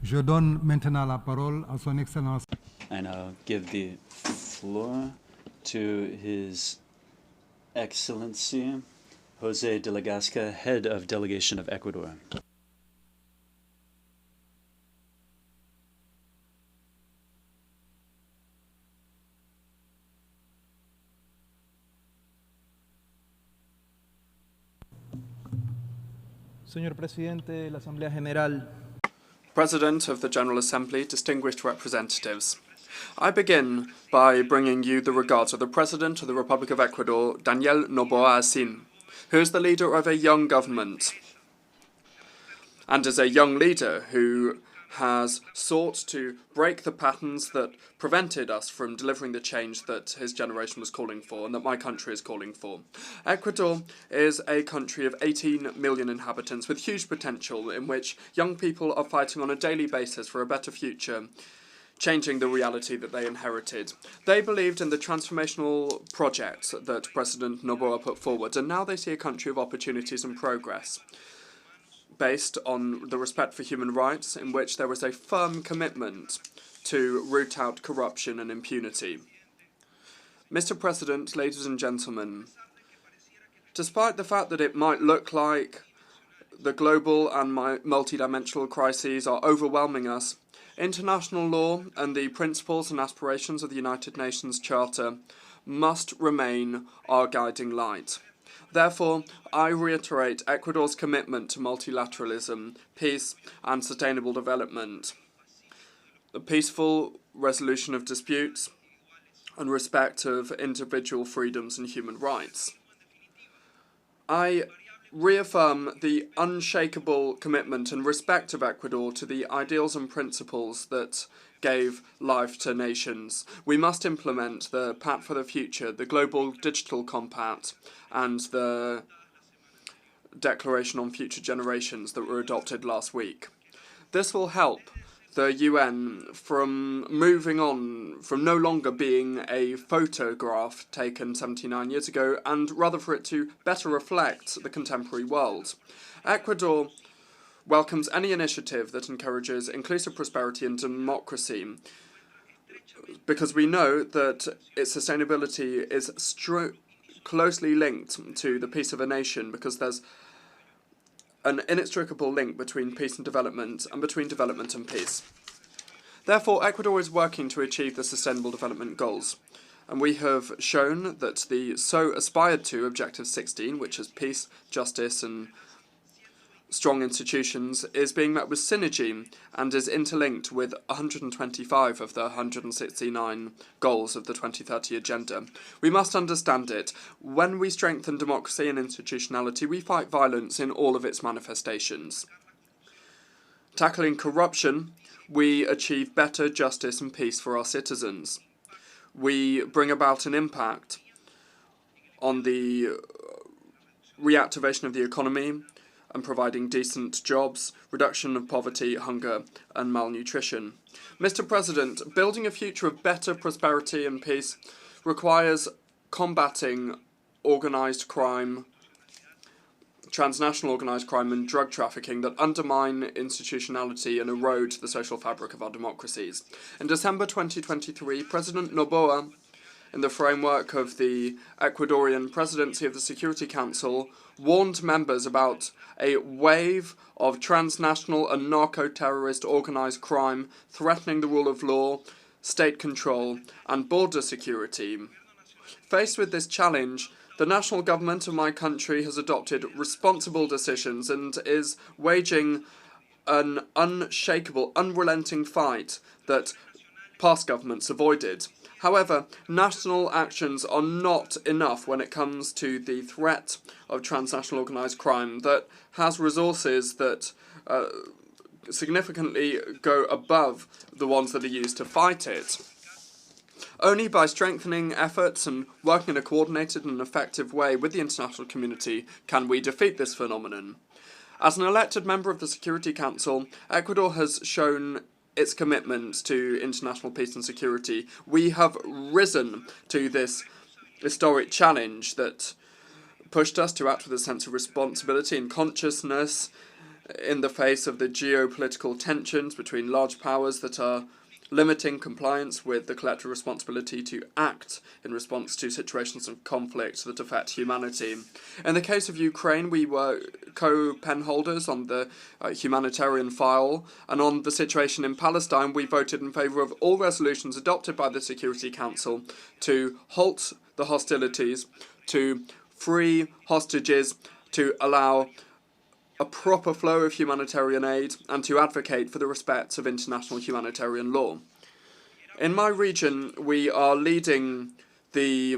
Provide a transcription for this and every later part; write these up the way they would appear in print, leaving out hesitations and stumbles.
Je donne maintenant la parole à son Excellence. And I'll give the floor to His Excellency José de la Gasca, Head of Delegation of Ecuador. Señor Presidente de la Asamblea General, President of the General Assembly, distinguished representatives, I begin by bringing you the regards of the President of the Republic of Ecuador, Daniel Noboa Asin, who is the leader of a young government and is a young leader who has sought to break the patterns that prevented us from delivering the change that his generation was calling for and that my country is calling for. Ecuador is a country of 18 million inhabitants with huge potential in which young people are fighting on a daily basis for a better future, changing the reality that they inherited. They believed in the transformational project that President Noboa put forward, and now they see a country of opportunities and progress, based on the respect for human rights, in which there is a firm commitment to root out corruption and impunity. Mr. President, ladies and gentlemen, despite the fact that it might look like the global and multidimensional crises are overwhelming us, international law and the principles and aspirations of the United Nations Charter must remain our guiding light. Therefore, I reiterate Ecuador's commitment to multilateralism, peace and sustainable development, the peaceful resolution of disputes and respect of individual freedoms and human rights. I reaffirm the unshakable commitment and respect of Ecuador to the ideals and principles that gave life to nations. We must implement the Pact for the Future, the Global Digital Compact, and the Declaration on Future Generations that were adopted last week. This will help the UN from moving on, from no longer being a photograph taken 79 years ago, and rather for it to better reflect the contemporary world. Ecuador welcomes any initiative that encourages inclusive prosperity and democracy, because we know that its sustainability is closely linked to the peace of a nation, because there's an inextricable link between peace and between development and peace. Therefore, Ecuador is working to achieve the Sustainable Development Goals, and we have shown that the so aspired to Objective 16, which is peace, justice and strong institutions, is being met with synergy and is interlinked with 125 of the 169 goals of the 2030 Agenda. We must understand it. When we strengthen democracy and institutionality, we fight violence in all of its manifestations. Tackling corruption, we achieve better justice and peace for our citizens. We bring about an impact on the reactivation of the economy and providing decent jobs, reduction of poverty, hunger and malnutrition. Mr. President, building a future of better prosperity and peace requires combating organised crime, transnational organised crime and drug trafficking that undermine institutionality and erode the social fabric of our democracies. In December 2023, President Noboa, in the framework of the Ecuadorian presidency of the Security Council, warned members about a wave of transnational and narco-terrorist organised crime threatening the rule of law, state control and border security. Faced with this challenge, the national government of my country has adopted responsible decisions and is waging an unshakable, unrelenting fight that past governments avoided. However, national actions are not enough when it comes to the threat of transnational organised crime that has resources that significantly go above the ones that are used to fight it. Only by strengthening efforts and working in a coordinated and effective way with the international community can we defeat this phenomenon. As an elected member of the Security Council, Ecuador has shown its commitment to international peace and security. We have risen to this historic challenge that pushed us to act with a sense of responsibility and consciousness in the face of the geopolitical tensions between large powers that are limiting compliance with the collective responsibility to act in response to situations of conflict that affect humanity. In the case of Ukraine, we were co-pen holders on the humanitarian file, and on the situation in Palestine, we voted in favour of all resolutions adopted by the Security Council to halt the hostilities, to free hostages, to allow a proper flow of humanitarian aid, and to advocate for the respect of international humanitarian law. In my region, we are leading the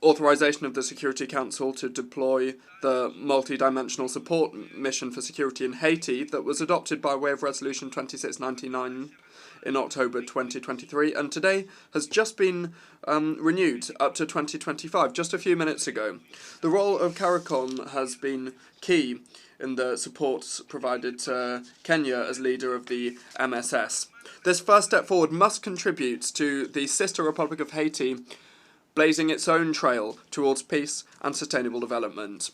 authorization of the Security Council to deploy the multi-dimensional support mission for security in Haiti that was adopted by way of Resolution 2699 in October 2023, and today has just been renewed up to 2025, just a few minutes ago. The role of CARICOM has been key in the support provided to Kenya as leader of the MSS. This first step forward must contribute to the sister Republic of Haiti blazing its own trail towards peace and sustainable development.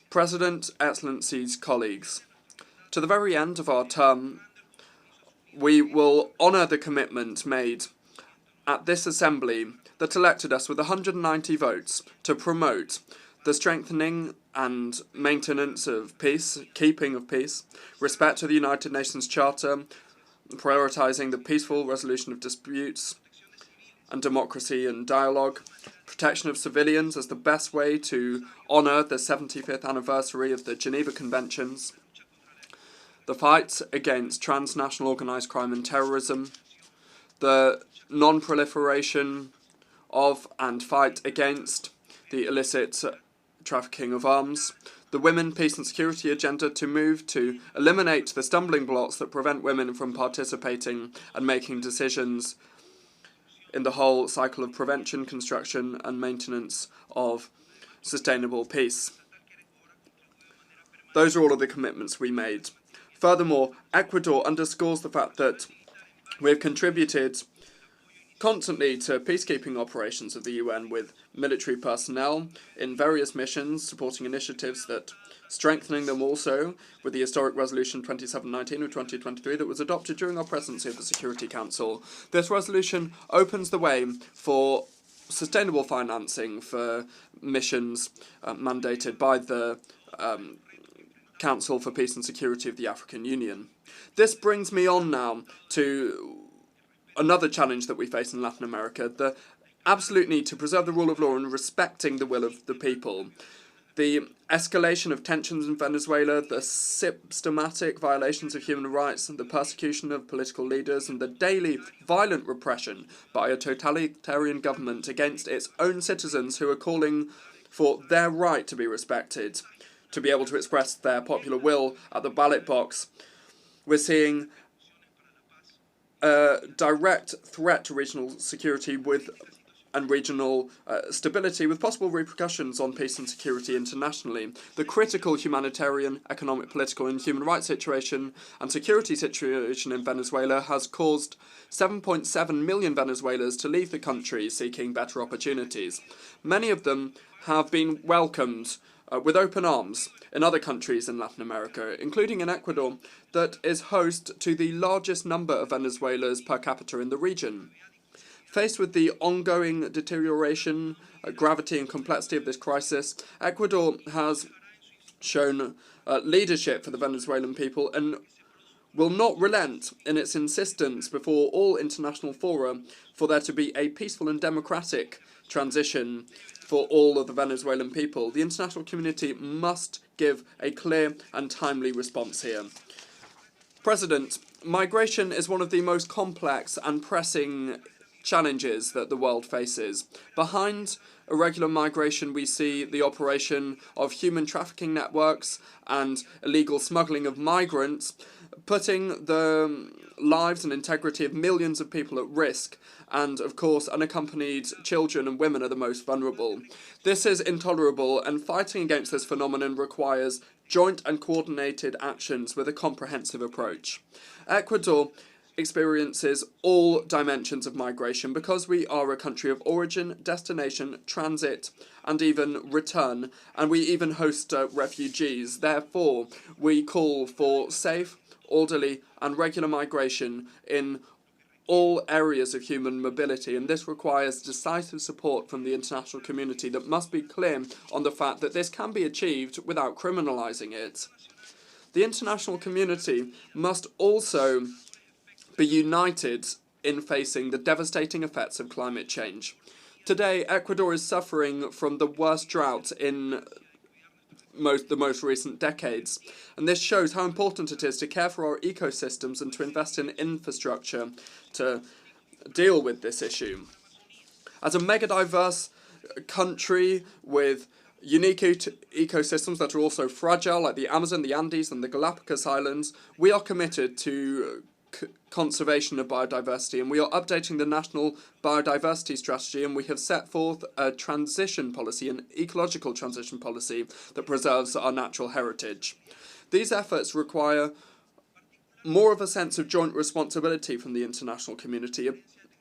President, Excellencies, colleagues, to the very end of our term, we will honour the commitment made at this Assembly that elected us with 190 votes to promote the strengthening and maintenance of peace, keeping of peace, respect to the United Nations Charter, prioritising the peaceful resolution of disputes, and democracy and dialogue, protection of civilians as the best way to honour the 75th anniversary of the Geneva Conventions, the fight against transnational organised crime and terrorism, the non-proliferation of and fight against the illicit trafficking of arms, the women, peace and security agenda to move to eliminate the stumbling blocks that prevent women from participating and making decisions in the whole cycle of prevention, construction and maintenance of sustainable peace. Those are all of the commitments we made. Furthermore, Ecuador underscores the fact that we have contributed constantly to peacekeeping operations of the UN with military personnel in various missions, supporting initiatives that strengthening them also with the historic Resolution 2719 of 2023 that was adopted during our presidency of the Security Council. This resolution opens the way for sustainable financing for missions mandated by the Council for Peace and Security of the African Union. This brings me on now to another challenge that we face in Latin America, the absolute need to preserve the rule of law and respecting the will of the people. The escalation of tensions in Venezuela, the systematic violations of human rights, and the persecution of political leaders, and the daily violent repression by a totalitarian government against its own citizens who are calling for their right to be respected, to be able to express their popular will at the ballot box. We're seeing a direct threat to regional security and regional stability with possible repercussions on peace and security internationally. The critical humanitarian, economic, political and human rights situation and security situation in Venezuela has caused 7.7 million Venezuelans to leave the country seeking better opportunities. Many of them have been welcomed with open arms in other countries in Latin America, including in Ecuador, that is host to the largest number of Venezuelans per capita in the region. Faced with the ongoing deterioration, gravity and complexity of this crisis, Ecuador has shown leadership for the Venezuelan people and will not relent in its insistence before all international fora for there to be a peaceful and democratic transition for all of the Venezuelan people. The international community must give a clear and timely response here. President, migration is one of the most complex and pressing challenges that the world faces. Behind irregular migration, we see the operation of human trafficking networks and illegal smuggling of migrants, putting the lives and integrity of millions of people at risk, and of course unaccompanied children and women are the most vulnerable. This is intolerable, and fighting against this phenomenon requires joint and coordinated actions with a comprehensive approach. Ecuador experiences all dimensions of migration because we are a country of origin, destination, transit, and even return, and we even host refugees. Therefore, we call for safe, orderly, and regular migration in all areas of human mobility, and this requires decisive support from the international community that must be clear on the fact that this can be achieved without criminalising it. The international community must also be united in facing the devastating effects of climate change. Today, Ecuador is suffering from the worst drought in the most recent decades, and this shows how important it is to care for our ecosystems and to invest in infrastructure to deal with this issue. As a mega-diverse country with unique ecosystems that are also fragile, like the Amazon, the Andes, and the Galapagos Islands, we are committed to conservation of biodiversity, and we are updating the national biodiversity strategy, and we have set forth a transition policy, an ecological transition policy that preserves our natural heritage. These efforts require more of a sense of joint responsibility from the international community,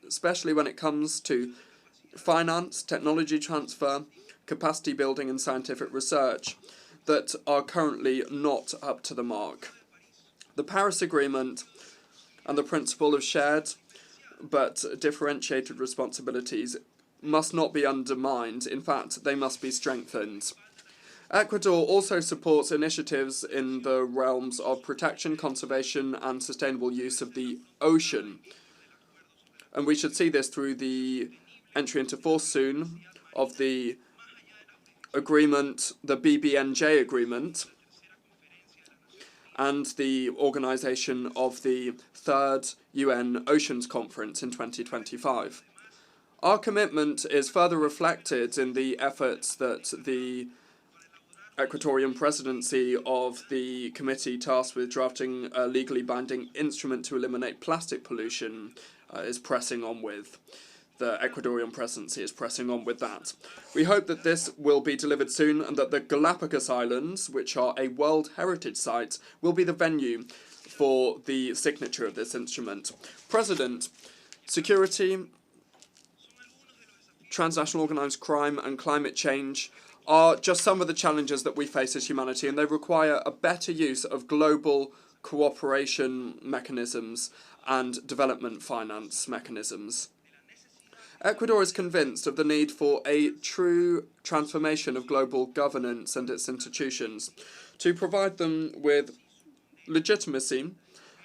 especially when it comes to finance, technology transfer, capacity building and scientific research that are currently not up to the mark. The Paris Agreement and the principle of shared but differentiated responsibilities must not be undermined. In fact, they must be strengthened. Ecuador also supports initiatives in the realms of protection, conservation, and sustainable use of the ocean. And we should see this through the entry into force soon of the agreement, the BBNJ agreement, and the organisation of the third UN Oceans Conference in 2025. Our commitment is further reflected in the efforts that the Ecuadorian presidency of the committee tasked with drafting a legally binding instrument to eliminate plastic pollution is pressing on with. The Ecuadorian presidency is pressing on with that. We hope that this will be delivered soon and that the Galapagos Islands, which are a World Heritage Site, will be the venue for the signature of this instrument. President, security, transnational organised crime and climate change are just some of the challenges that we face as humanity, and they require a better use of global cooperation mechanisms and development finance mechanisms. Ecuador is convinced of the need for a true transformation of global governance and its institutions to provide them with legitimacy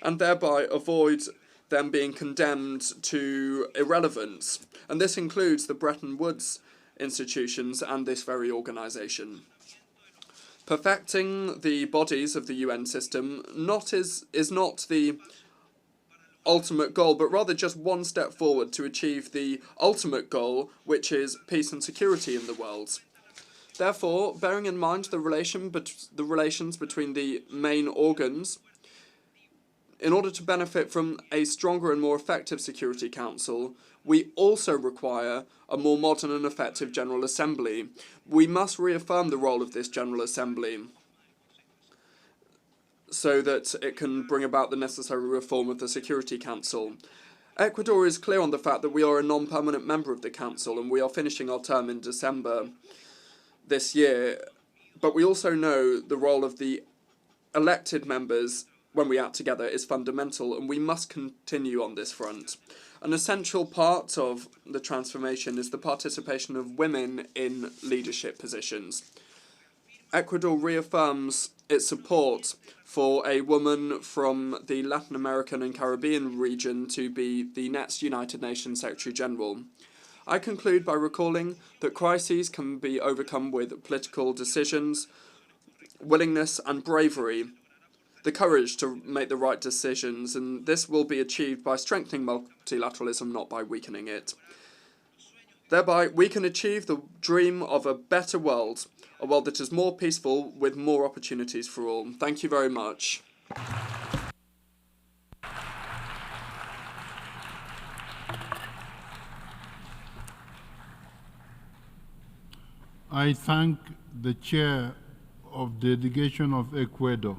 and thereby avoid them being condemned to irrelevance. And this includes the Bretton Woods institutions and this very organisation. Perfecting the bodies of the UN system is not the ultimate goal, but rather just one step forward to achieve the ultimate goal, which is peace and security in the world. Therefore, bearing in mind the relations between the main organs, in order to benefit from a stronger and more effective Security Council, we also require a more modern and effective General Assembly. We must reaffirm the role of this General Assembly so that it can bring about the necessary reform of the Security Council. Ecuador is clear on the fact that we are a non-permanent member of the Council and we are finishing our term in December this year, but we also know the role of the elected members when we act together is fundamental, and we must continue on this front. An essential part of the transformation is the participation of women in leadership positions. Ecuador reaffirms its support for a woman from the Latin American and Caribbean region to be the next United Nations Secretary General. I conclude by recalling that crises can be overcome with political decisions, willingness and bravery, the courage to make the right decisions, and this will be achieved by strengthening multilateralism, not by weakening it. Thereby, we can achieve the dream of a better world, a world that is more peaceful with more opportunities for all. Thank you very much. I thank the chair of the delegation of Ecuador,